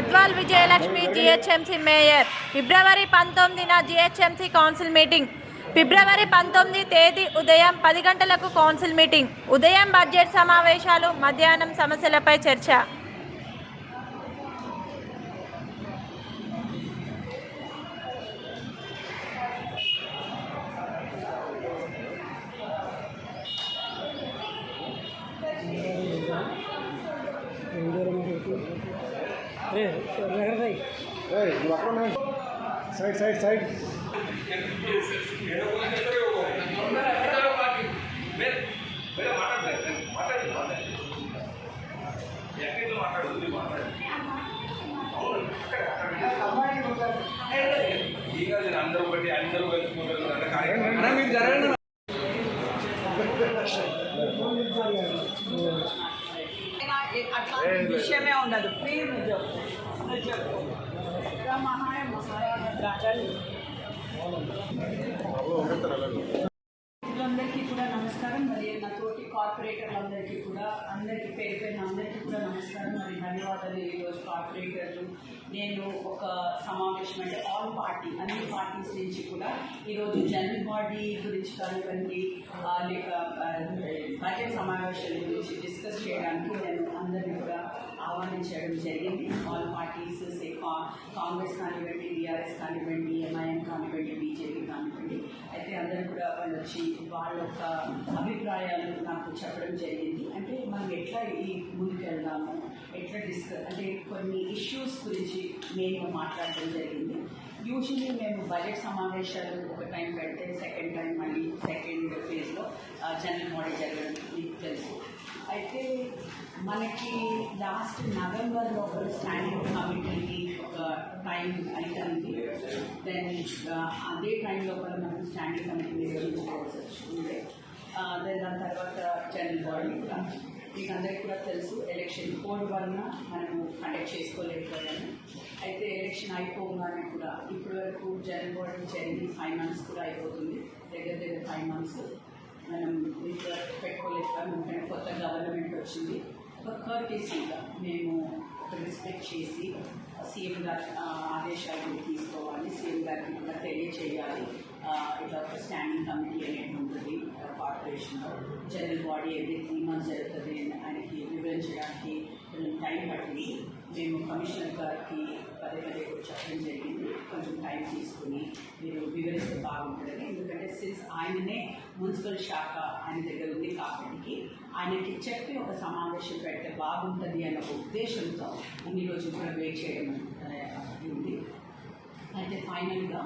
Gadwal Vijayalakshmi GHMC mayor. February 19న GHMC council meeting. February 19 తేదీ ఉదయం 10 గంటలకు కౌన్సిల్ మీటింగ్. ఉదయం బడ్జెట్ సమావేశాలు, మధ్యాహ్నం సమస్యలపై చర్చ. సైడ్ అందరూ బట్టి అందరూ కలుసుకుంటారు. విషయమే ఉండదు. అందరికీ కూడా నమస్కారం. మరి నా తోటి కార్పొరేటర్లందరికీ కూడా అందరికీ పేరు పేరున అందరికీ కూడా నమస్కారం. మరి ధన్యవాదాలు. ఈరోజు కార్పొరేటర్లు నేను ఒక సమావేశం అంటే ఆల్ పార్టీ అన్ని పార్టీస్ నుంచి కూడా ఈరోజు జనరల్ బాడీ గురించి కానివ్వండి లేక బడ్జెట్ సమావేశాల గురించి డిస్కస్ చేయడానికి నేను అందరినీ కూడా ఆహ్వానించడం జరిగింది. ఆల్ పార్టీస్ కాంగ్రెస్ కానివ్వండి, టీఆర్ఎస్ కానివ్వండి, ఎంఐఎం కానివ్వండి, బీజేపీ కానివ్వండి. అయితే అందరూ కూడా వాళ్ళు వచ్చి వాళ్ళ యొక్క అభిప్రాయాలు నాకు చెప్పడం జరిగింది. అంటే మనం ఎట్లా ఈ ముందుకు వెళ్దాము, ఎట్లా అంటే కొన్ని ఇష్యూస్ గురించి నేను మాట్లాడడం జరిగింది. యూజువలీ మేము బడ్జెట్ సమావేశాలు ఒక టైం పెడితే సెకండ్ టైం మళ్ళీ సెకండ్ ఫేజ్లో జనరల్ బాడీ జరగడం మీకు తెలుసు. అయితే మనకి లాస్ట్ నవంబర్లో ఒక స్టాండింగ్ కమిటీకి ఒక టైం అయిపోయింది. దెన్ అదే టైంలో కూడా మనం స్టాండింగ్ కమిటీ నిర్వహించుకోవాల్సి వచ్చింది. దెన్ దాని తర్వాత జనరల్ బాడీ మీకు అందరికీ కూడా తెలుసు ఎలక్షన్ కోడ్ వలన మనము కండక్ట్ చేసుకోలేకపోయాము. అయితే ఎలక్షన్ అయిపోగానే కూడా ఇప్పటి వరకు జనరల్ బాడీ జరిగి 5 months కూడా అయిపోతుంది. దగ్గర 5 months మనం పెట్టుకోలేకపోయాము. ఎందుకంటే కొత్త గవర్నమెంట్ వచ్చింది. ఒక కర్టెసీగా మేము ఒక రెస్పెక్ట్ చేసి సీఎం గారి ఆదేశాలు తీసుకోవాలి, సీఎం గారికి కూడా తెలియచేయాలి. ఇట్లా ఒక స్టాండింగ్ కమిటీ అనేది ఉంటుంది కార్పొరేషన్లో. జనరల్ బాడీ every 3 months జరుగుతుంది. ఆయనకి వివరించడానికి కొంచెం టైం పట్టింది. మేము కమిషనర్ గారికి పదే చెప్పడం జరిగింది. కొంచెం టైం తీసుకుని మీరు వివరిస్తే బాగుంటుంది. ఎందుకంటే సిన్స్ ఆయననే మున్సిపల్ శాఖ ఆయన దగ్గర ఉంది కాబట్టి ఆయనకి చెప్పి ఒక సమావేశం పెడితే బాగుంటుంది అన్న ఉద్దేశంతో ఇన్ని రోజులు కూడా వెయిట్ చేయడం ఉంది. అయితే ఫైనల్గా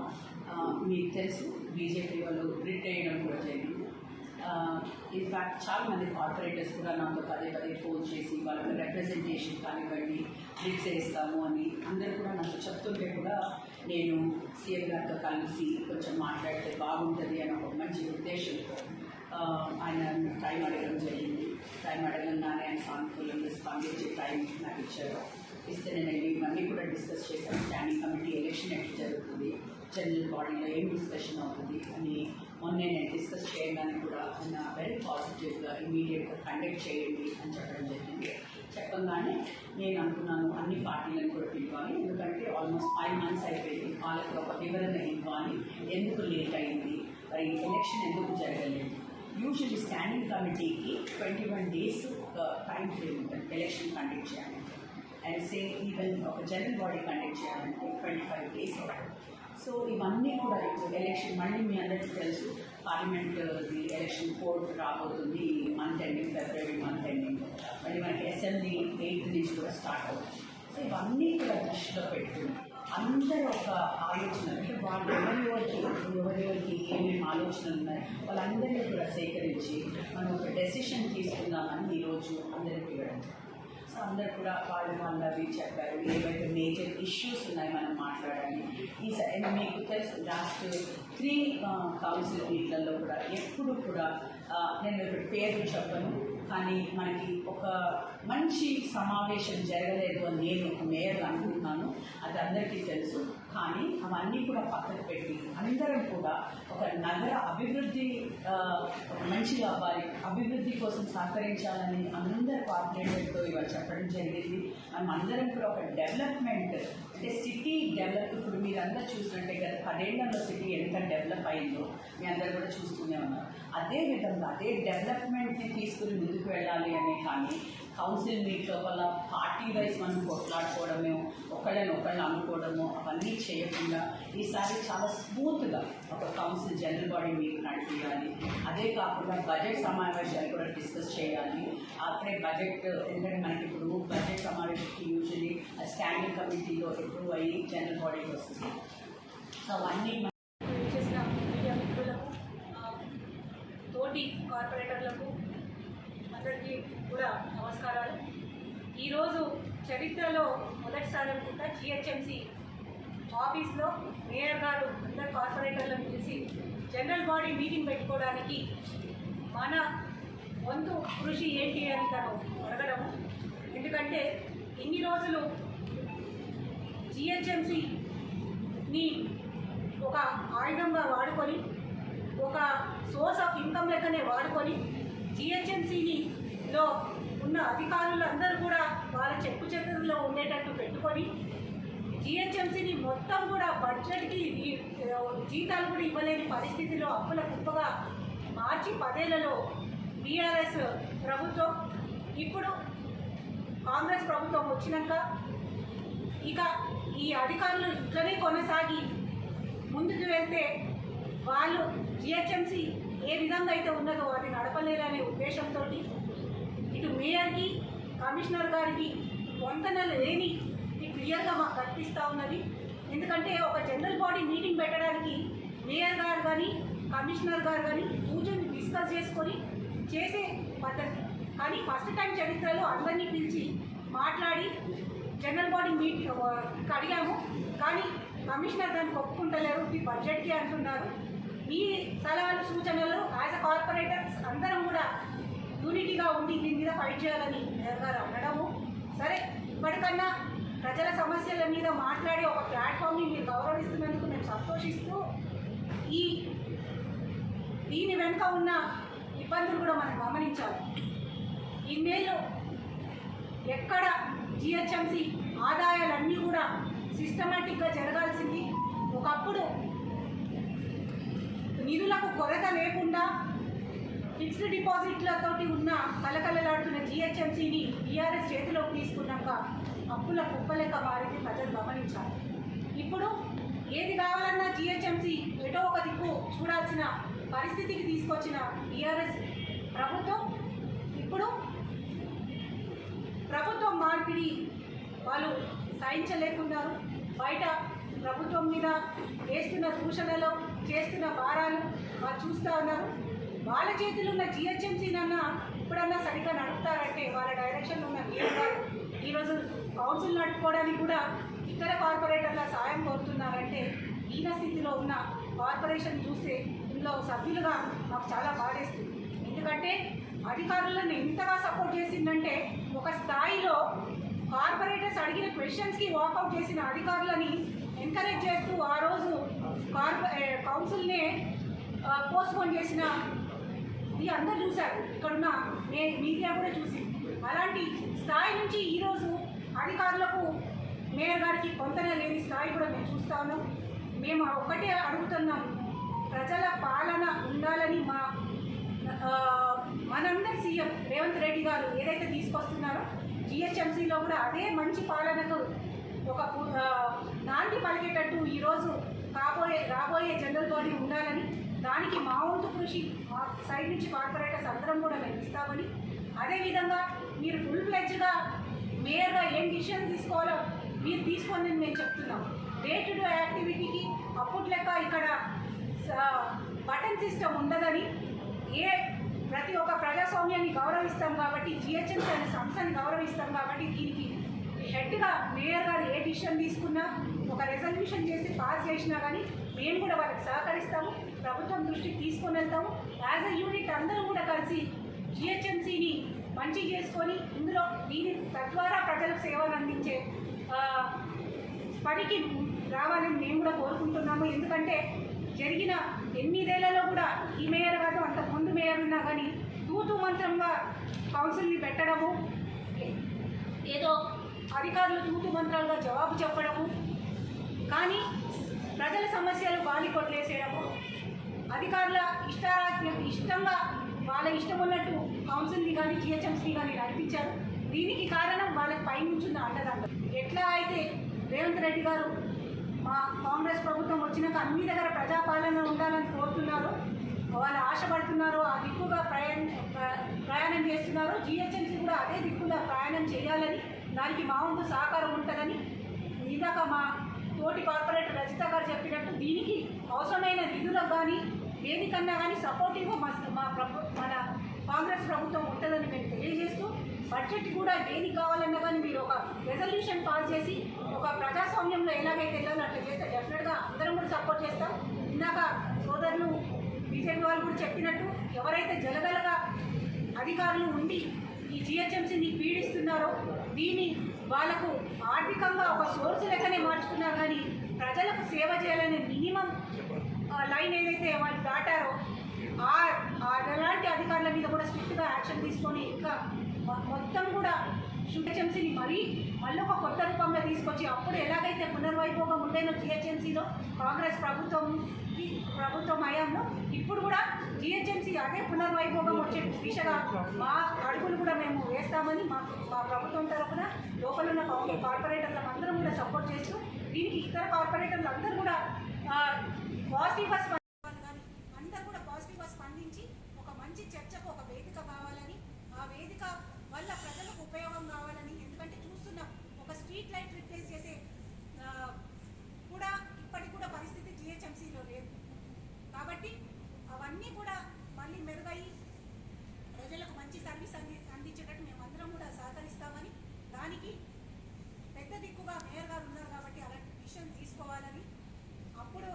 మీకు తెలుసు బీజేపీ వాళ్ళు రిట్ అయ్యడం కూడా జరిగింది. ఇన్ఫ్యాక్ట్ చాలామంది కార్పొరేటర్స్ కూడా నాతో పదే ఫోన్ చేసి వాళ్ళ రిప్రజెంటేషన్ కానివ్వండి రిట్స్ వేస్తాము అని అందరూ కూడా నాకు చెప్తుంటే కూడా నేను సీఎం గారితో కలిసి కొంచెం మాట్లాడితే బాగుంటుంది అని ఒక మంచి ఉద్దేశంతో ఆయన టైం అడగడం జరిగింది. టైం అడగంగానే ఆయన సానుకూలంగా స్పందించి టైం నాకు ఇచ్చారు. ఇస్తే నేను ఇవన్నీ కూడా డిస్కస్ చేశాను. స్టాండింగ్ కమిటీ ఎలక్షన్ ఎట్లా జరుగుతుంది, జనరల్ బాడీలో ఏం డిస్కషన్ అవుతుంది అని మొన్నే నేను డిస్కస్ చేయగానే కూడా ఆయన వెరీ పాజిటివ్గా ఇమీడియట్గా కండక్ట్ చేయండి అని చెప్పడం జరిగింది. చెప్పగానే నేను అనుకున్నాను అన్ని పార్టీలను కూడా పిలవాలి. ఎందుకంటే ఆల్మోస్ట్ 5 months అయిపోయింది. వాళ్ళకి ఒక వివరణ ఇవ్వాలి, ఎందుకు లేట్ అయింది, మరి ఎలక్షన్ ఎందుకు జరగలేదు. యూజువల్లీ స్టాండింగ్ కమిటీకి 21 days ఒక టైం ఫ్రేమ్ ఉంటుంది ఎలక్షన్ కండక్ట్ చేయాలి. అండ్ ఈవెన్ ఒక జనరల్ బాడీ కండక్ట్ చేయాలంటే 25 days అవుతుంది. సో ఇవన్నీ కూడా ఇప్పుడు ఎలక్షన్ మళ్ళీ మీ అందరికీ తెలుసు పార్లమెంట్ ఎలక్షన్ కోడ్ రాబోతుంది మంత్ ఎండింగ్, ఫిబ్రవరి మంత్ ఎండింగ్. మళ్ళీ మనకి అసెంబ్లీ 8th నుంచి కూడా స్టార్ట్ అవుతుంది. సో ఇవన్నీ కూడా దృష్టిలో పెట్టుకుని అందరూ ఒక ఆలోచన అంటే వాళ్ళు ఎవరికి ఏమేమి ఆలోచనలు ఉన్నాయి వాళ్ళందరినీ కూడా సేకరించి మనం ఒక డెసిషన్ తీసుకుందామని ఈరోజు అందరికీ ఇవ్వడం. సో అందరు కూడా వాళ్ళవి చెప్పారు. ఏవైతే మేజర్ ఇష్యూస్ ఉన్నాయి మనం మాట్లాడాలి. మీకు తెలుసు లాస్ట్ 3 కౌన్సిల్ మీట్లలో కూడా ఎప్పుడు కూడా నేను ఇప్పుడు పేరు చెప్పను, కానీ మనకి ఒక మంచి సమావేశం జరగలేదు అని నేను ఒక మేయర్ అనుకుంటున్నాను. అది అందరికీ తెలుసు. కానీ అవన్నీ కూడా పక్కకు పెట్టి అందరం కూడా ఒక నగర అభివృద్ధి ఒక మంచిగా అవ్వాలి, అభివృద్ధి కోసం సహకరించాలని అందరు కార్పొరేటర్తో ఇవాళ చెప్పడం జరిగింది. మనం అందరం కూడా ఒక డెవలప్మెంట్ అంటే సిటీ డెవలప్, ఇప్పుడు మీరు అందరూ చూసినట్టే కదా 10 ఏళ్లలో సిటీ ఎంత డెవలప్ అయిందో మీ అందరు కూడా చూస్తూనే ఉన్నారు. అదే విధంగా అదే డెవలప్మెంట్ని తీసుకుని ముందుకు వెళ్ళాలి అనే కానీ కౌన్సిల్ మీట్ లోపల పార్టీ వైజ్ మనం కొట్లాడుకోవడమే, ఒకళ్ళని అనుకోవడము అవన్నీ చేయకుండా ఈసారి చాలా స్మూత్గా ఒక కౌన్సిల్ జనరల్ బాడీ మీట్ నడిపించాలి. అదే కాకుండా బడ్జెట్ సమావేశాలు కూడా డిస్కస్ చేయాలి. అప్పుడే బడ్జెట్ ఎందుకంటే మనకి ఇప్పుడు బడ్జెట్ సమావేశానికి యూజువలీ స్టాండింగ్ కమిటీలో అప్రూవ్ అయ్యి జనరల్ బాడీకి వస్తుంది. సో అవన్నీ చేసిన మీడియా మిత్రులకు, తోటి కార్పొరేటర్లకు అందరికీ కూడా నమస్కారాలు. ఈరోజు చరిత్రలో మొదటిసారి అనుకుంటా జిహెచ్ఎంసీ ఆఫీస్లో మేయర్ గారు అందరు కార్పొరేటర్లను పిలిచి జనరల్ బాడీ మీటింగ్ పెట్టుకోవడానికి మన వంతు కృషి ఏంటి అని తను అడగడము. ఎందుకంటే ఇన్ని రోజులు జిహెచ్ఎంసీని ఒక ఆయుధంగా వాడుకొని, ఒక సోర్స్ ఆఫ్ ఇన్కమ్ లెక్కనే వాడుకొని జిహెచ్ఎంసీలో ఉన్న అధికారులందరూ కూడా వాళ్ళ చెక్కు చెక్కులో ఉండేటట్టు పెట్టుకొని జిహెచ్ఎంసీని మొత్తం కూడా బడ్జెట్కి జీతాలు కూడా ఇవ్వలేని పరిస్థితిలో అప్పుల కుప్పగా మార్చి 10 ఏళ్లలో బీఆర్ఎస్ ప్రభుత్వం, ఇప్పుడు కాంగ్రెస్ ప్రభుత్వం వచ్చినాక ఇక ఈ అధికారులు ఇట్లనే కొనసాగి ముందుకు వెళ్తే వాళ్ళు జిహెచ్ఎంసీ ఏ విధంగా అయితే ఉన్నదో అది నడపలేరనే ఉద్దేశంతో ఇటు మేయర్కి, కమిషనర్ గారికి పొంతనలు లేని క్లియర్గా మాకు కనిపిస్తూ ఉన్నది. ఎందుకంటే ఒక జనరల్ బాడీ మీటింగ్ పెట్టడానికి మేయర్ గారు కానీ కమిషనర్ గారు కానీ కూర్చొని డిస్కస్ చేసుకొని చేసే పద్ధతి. కానీ ఫస్ట్ టైం చరిత్రలో అందరినీ పిలిచి మాట్లాడి జనరల్ బాడీ మీటింగ్ అడిగాము, కానీ కమిషనర్ దానికి ఒప్పుకుంటలేరు, ఈ బడ్జెట్కి అంటున్నారు. మీ సలహాలు సూచనలు యాజ్ అ కార్పొరేటర్స్ అందరం కూడా యూనిటీగా ఉండి దీని మీద ఫైట్ చేయాలని మేయర్ గారు అనడము. సరే, ఇప్పటికన్నా ప్రజల సమస్యల మీద మాట్లాడే ఒక ప్లాట్ఫామ్ని మీరు గౌరవిస్తున్నందుకు మేము సంతోషిస్తూ దీని వెనుక ఉన్న ఇబ్బందులు కూడా మనం గమనించాలి. ఇన్నేళ్ళు ఎక్కడ జిహెచ్ఎంసీ ఆదాయాలన్నీ కూడా సిస్టమేటిక్గా జరగాల్సింది, ఒకప్పుడు నిధులకు కొరత లేకుండా ఫిక్స్డ్ డిపాజిట్లతోటి ఉన్న కలకలలాడుతున్న జిహెచ్ఎంసీని బీఆర్ఎస్ చేతిలోకి తీసుకున్నాక అప్పుల కుప్పలెక్క మారింది, ప్రజలు గమనించాలి. ఇప్పుడు ఏది కావాలన్నా జిహెచ్ఎంసీ ఎటో ఒక దిక్కు చూడాల్సిన పరిస్థితికి తీసుకొచ్చిన బీఆర్ఎస్ ప్రభుత్వం ఇప్పుడు ప్రభుత్వం మార్పిడి వాళ్ళు సహించలేకున్నారు. బయట ప్రభుత్వం మీద వేస్తున్న దూషణలు, చేస్తున్న భారాలు వాళ్ళు చూస్తూ ఉన్నారు. వాళ్ళ చేతులు ఉన్న జిహెచ్ఎంసీనన్నా ఇప్పుడన్నా సరిగ్గా నడుపుతారంటే వాళ్ళ డైరెక్షన్లో ఉన్న మేయర్ గారు ఈరోజు కౌన్సిల్ నడుపుకోవడానికి కూడా ఇతర కార్పొరేటర్ల సాయం కోరుతున్నారంటే ఈయన స్థితిలో ఉన్న కార్పొరేషన్ చూస్తే ఇందులో సభ్యులుగా మాకు చాలా బాధేస్తుంది. ఎందుకంటే అధికారులను ఎంతగా సపోర్ట్ చేసిందంటే ఒక స్థాయిలో కార్పొరేటర్స్ అడిగిన క్వశ్చన్స్కి వాకౌట్ చేసిన అధికారులని ఎంకరేజ్ చేస్తూ ఆ రోజు కౌన్సిల్నే పోస్ట్పోన్ చేసిన ఇది అందరూ చూశారు, ఇక్కడున్న మీడియా కూడా చూసి. అలాంటి స్థాయి నుంచి ఈరోజు అధికారులకు మేయర్ గారికి పొంతన లేని స్థాయి కూడా మేము చూస్తా ఉన్నాం. మేము ఒక్కటే అడుగుతున్నాం, ప్రజల పాలన ఉండాలని మనందరి సీఎం రేవంత్ రెడ్డి గారు ఏదైతే తీసుకొస్తున్నారో జిహెచ్ఎంసీలో కూడా అదే మంచి పాలనకు ఒక నాంది పలికేటట్టు ఈరోజు రాబోయే జనరల్ బాడీ ఉండాలని, దానికి మా వంతు కృషి మా సైడ్ నుంచి కార్పొరేటర్స్ అందరం కూడా మేము ఇస్తామని, అదేవిధంగా మీరు ఫుల్ ఫ్లెడ్జ్గా మేయర్గా ఏం డిసిషన్ తీసుకోవాలో మీరు తీసుకోండి అని మేము చెప్తున్నాం. డే టు డే యాక్టివిటీకి అప్పుడు లెక్క ఇక్కడ బటన్ సిస్టమ్ ఉండదని, ప్రతి ఒక్క ప్రజాస్వామ్యాన్ని గౌరవిస్తాం కాబట్టి, జిహెచ్ఎంసీ అనే సంస్థని గౌరవిస్తాం కాబట్టి దీనికి హెడ్గా మేయర్ గారు ఏ డిసిషన్ తీసుకున్నా, ఒక రెజల్యూషన్ చేసి పాస్ చేసినా కానీ మేము కూడా వాళ్ళకి సహకరిస్తాము, ప్రభుత్వం దృష్టికి తీసుకొని వెళ్తాము. యాజ్ అ యూనిట్ అందరూ కూడా కలిసి జిహెచ్ఎంసీని మంచి చేసుకొని ఇందులో తద్వారా ప్రజలకు సేవలు అందించే పనికి రావాలని మేము కూడా కోరుకుంటున్నాము. ఎందుకంటే జరిగిన 8 ఏళ్లలో కూడా ఈ మేయర్ కాదు అంత ముందు మేయర్ ఉన్నా కానీ తూతు మంత్రంగా కౌన్సిల్ని పెట్టడము, ఏదో అధికారులు తూతు మంత్రాలుగా జవాబు చెప్పడము, కానీ ప్రజల సమస్యలు గాలి కొట్లేసేయడము, అధికారుల ఇష్టంగా వాళ్ళ ఇష్టం ఉన్నట్టు కౌన్సిల్ని కానీ జిహెచ్ఎంసీని కానీ నడిపించారు. దీనికి కారణం వాళ్ళకి పైనుంచున్న అండదండ. ఎట్లా అయితే రేవంత్ రెడ్డి గారు మా కాంగ్రెస్ ప్రభుత్వం వచ్చినాక అన్ని దగ్గర ప్రజాపాలన ఉండాలని కోరుతున్నారు, వాళ్ళు ఆశపడుతున్నారు, ఆ దిక్కుగా ప్రయాణం చేస్తున్నారు. జిహెచ్ఎంసీ కూడా అదే దిక్కుగా ప్రయాణం చేయాలని, దానికి మా వంతు సహకారం ఉంటుందని ఇందాక మా తోటి కార్పొరేటర్ రజిత గారు చెప్పినట్టు దీనికి అవసరమైన నిధులకు కానీ దేనికన్నా కానీ సపోర్టివ్గా మన కాంగ్రెస్ ప్రభుత్వం ఉంటుందని మేము తెలియజేస్తూ, బడ్జెట్ కూడా దేనికి కావాలన్నా కానీ మీరు ఒక రెజల్యూషన్ పాస్ చేసి ఒక ప్రజాస్వామ్యంలో ఎలాగైతే వెళ్ళాలో అట్లా చేస్తే డెఫినెట్గా అందరం కూడా సపోర్ట్ చేస్తాం. ఇందాక సోదరులు బీజేపీ వాళ్ళు కూడా చెప్పినట్టు ఎవరైతే జలగలగా అధికారులు ఉండి ఈ జిహెచ్ఎంసీని పీడిస్తున్నారో దీన్ని వాళ్ళకు ఆర్థికంగా ఒక సోర్స్ లెక్కనే మార్చుకున్నారు, కానీ ప్రజలకు సేవ చేయాలనే మినిమం లైన్ ఏదైతే వాళ్ళు దాటారో అలాంటి అధికారుల మీద కూడా స్ట్రిక్ట్గా యాక్షన్ తీసుకొని ఇంకా మొత్తం కూడా జిహెచ్ఎంసీని మళ్ళీ ఒక కొత్త రూపంలో తీసుకొచ్చి అప్పుడు ఎలాగైతే పునర్వైభోగం ఉండేనో జిహెచ్ఎంసీలో కాంగ్రెస్ ప్రభుత్వం హయాంలో ఇప్పుడు కూడా జిహెచ్ఎంసీ అదే పునర్వైభోగం వచ్చే దిశగా మా అడుగులు కూడా మేము వేస్తామని మా ప్రభుత్వం తరఫున లోపల ఉన్న కార్పొరేటర్లకు అందరం కూడా సపోర్ట్ చేస్తూ, దీనికి ఇతర కార్పొరేటర్లు అందరూ కూడా పాజిటివ్గా అందరూ కూడా పాజిటివ్గా స్పందించి ఒక మంచి చర్చకు ఒక వేదిక కావాలని, ఆ వేదిక వల్ల ప్రజలకు ఉపయోగం కావాలని. ఎందుకంటే చూస్తున్నాం ఒక స్ట్రీట్ లైట్ రిప్లేస్ చేసే కూడా ఇప్పటికి కూడా పరిస్థితి జిహెచ్ఎంసీలో లేదు. కాబట్టి అవన్నీ కూడా మళ్ళీ మెరుగయ్యి ప్రజలకు మంచి సర్వీస్ అందించేటట్టు మేమందరం కూడా సహకరిస్తామని, దానికి పెద్ద దిక్కుగా మేయర్ గారు ఉన్నారు కాబట్టి అలాంటి డిసిషన్ తీసుకోవాలని. అప్పుడు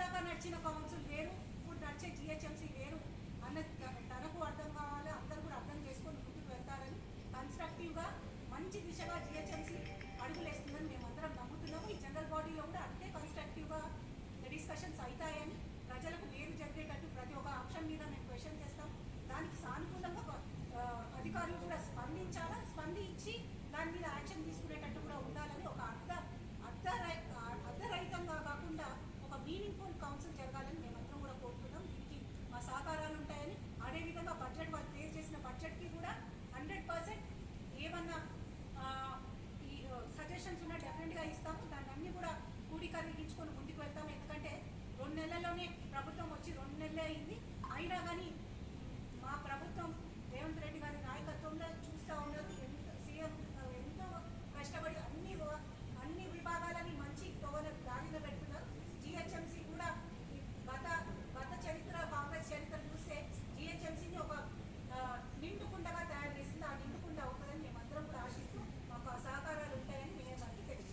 దాకా నడిచిన కౌన్సిల్ వేరు, ఇప్పుడు నడిచే జిహెచ్ఎంసీ వేరు అన్నది తనకు అర్థం కావాలి, అందరూ కూడా అర్థం చేసుకొని ముందుకు వెళ్తారని కన్స్ట్రక్టివ్గా మంచి దిశగా జిహెచ్ఎంసీ అడుగులేస్తుందని మేమందరం నమ్ముతున్నాము. ఈ జనరల్ బాడీలో కూడా అంతే కన్స్ట్రక్టివ్గా డిస్కషన్స్ అవుతాయని, ప్రజలకు మేలు జరిగేటట్టు ప్రతి ఒక్క అంశం మీద మేము క్వశ్చన్ చేస్తాం. దానికి సానుకూలంగా అధికారులు కూడా స్పందించి దాని మీద యాక్షన్ తీసుకునేటట్టు కూడా ఉండాలని, ఒక అర్ధరహితంగా కాకుండా ఒక మీనింగ్ఫుల్ కౌన్సిల్ జరగాలని మేమందరం కూడా కోరుతున్నాం. దీనికి మా సహకారాలు ఉంటాయని, అదేవిధంగా బడ్జెట్ వాళ్ళు ప్లేస్ చేసిన బడ్జెట్కి కూడా 100% ఏమన్నా ఈ సజెషన్స్ ఉన్నా డెఫినెట్గా ఇస్తాము. దాన్ని అన్నీ కూడా కూడికరించుకొని